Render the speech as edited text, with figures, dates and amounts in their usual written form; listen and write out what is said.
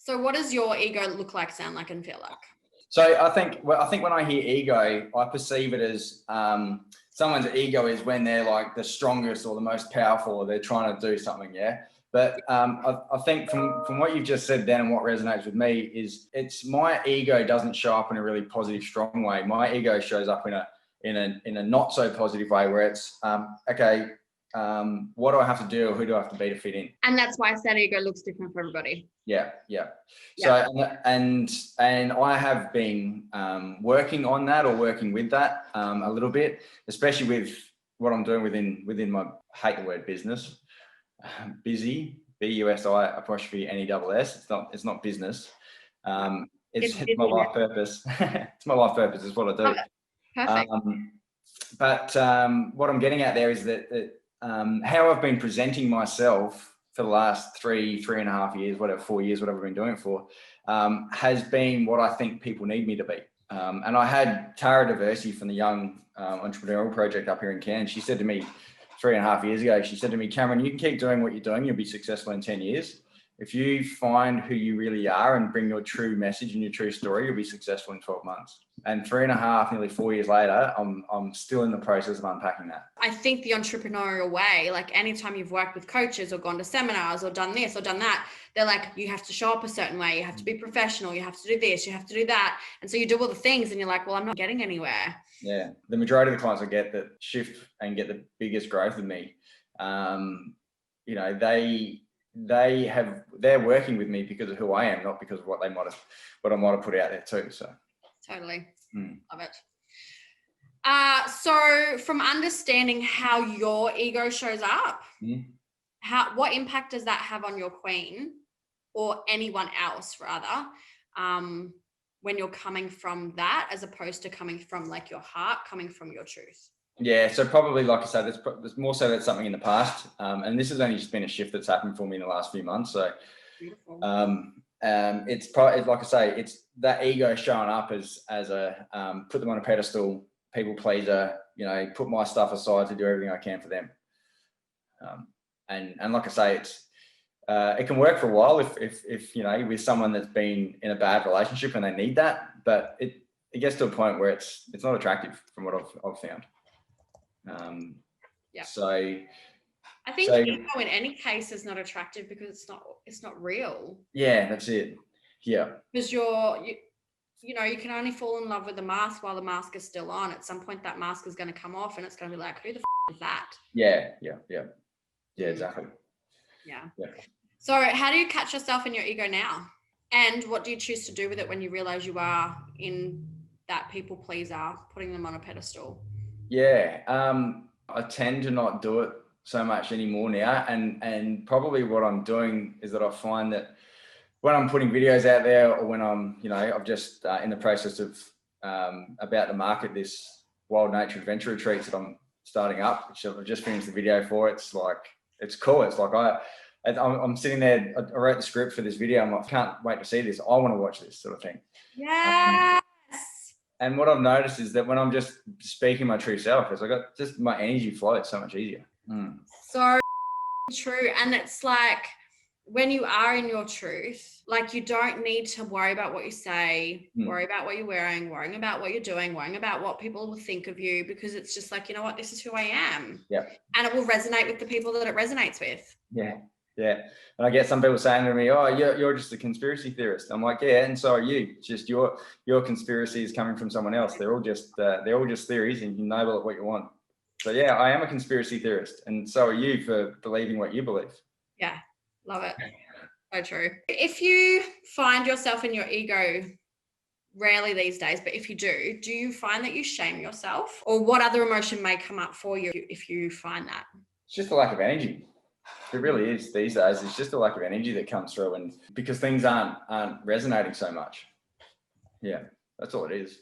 So what does your ego look like, sound like, and feel like? So I think when I hear ego, I perceive it as someone's ego is when they're like the strongest or the most powerful, or they're trying to do something. Yeah. But I think from what you've just said then, and what resonates with me is it's my ego doesn't show up in a really positive, strong way. My ego shows up in a not so positive way, where it's okay. What do I have to do, or who do I have to be to fit in? And that's why that ego looks different for everybody. Yeah. So and I have been working on that, or working with that a little bit, especially with what I'm doing within my, I hate the word business, busy, BUSI''NESS. It's not business. It's my life purpose. It's my life purpose. Is what I do. Perfect. But what I'm getting at there is that how I've been presenting myself for the last 3.5 years, 4 years, whatever I've been doing it for, has been what I think people need me to be. And I had Tara Diversity from the Young Entrepreneurial Project up here in Cairns. She said to me 3.5 years ago, she said to me, Cameron, you can keep doing what you're doing. You'll be successful in 10 years. If you find who you really are and bring your true message and your true story, you'll be successful in 12 months. And 3.5, nearly 4 years later, I'm still in the process of unpacking that. I think the entrepreneurial way, like anytime you've worked with coaches or gone to seminars or done this or done that, they're like, you have to show up a certain way. You have to be professional. You have to do this. You have to do that. And so you do all the things and you're like, well, I'm not getting anywhere. Yeah. The majority of the clients I get that shift and get the biggest growth with me, they're working with me because of who I am, not because of what I might have put out there too. So totally. Love it. So from understanding how your ego shows up, what impact does that have on your queen, or anyone else rather, when you're coming from that, as opposed to coming from like your heart, coming from your truth? Yeah, so probably, like I said, there's more so that's something in the past, and this has only just been a shift that's happened for me in the last few months. So, beautiful. It's probably, like I say, it's that ego showing up as a put them on a pedestal, people pleaser. You know, put my stuff aside to do everything I can for them. And like I say, it can work for a while if you know, with someone that's been in a bad relationship and they need that, but it gets to a point where it's not attractive from what I've found. So I think ego in any case is not attractive because it's not real. Yeah, that's it. Yeah, because you know, you can only fall in love with the mask while the mask is still on. At some point that mask is going to come off and it's going to be like, who the is that? Yeah, exactly. Yeah. So how do you catch yourself in your ego now, and what do you choose to do with it when you realize you are in that people pleaser, putting them on a pedestal? I tend to not do it so much anymore now, and probably what I'm doing is that I find that when I'm putting videos out there, or when I'm, you know, I've just in the process of about to market this wild nature adventure retreats that I'm starting up, which I've just finished the video for. It's like, it's cool. It's like I'm sitting there, I wrote the script for this video. I'm like, can't wait to see this. I want to watch this sort of thing. Yeah. And what I've noticed is that when I'm just speaking my true self, is I got just my energy flows so much easier. So true. And it's like, when you are in your truth, like, you don't need to worry about what you say, worry about what you're wearing, worrying about what you're doing, worrying about what people will think of you, because it's just like, you know what, this is who I am. Yeah. And it will resonate with the people that it resonates with. Yeah. Yeah. And I get some people saying to me, oh, you're just a conspiracy theorist. I'm like, yeah, and so are you. It's just your conspiracy is coming from someone else. They're all just theories, and you can label it what you want. So yeah, I am a conspiracy theorist, and so are you for believing what you believe. Yeah. Love it. So true. If you find yourself in your ego, rarely these days, but if you do you find that you shame yourself, or what other emotion may come up for you if you find that? It's just a lack of energy. It really is these days. It's just a lack of energy that comes through, and because things aren't resonating so much. Yeah, that's all it is.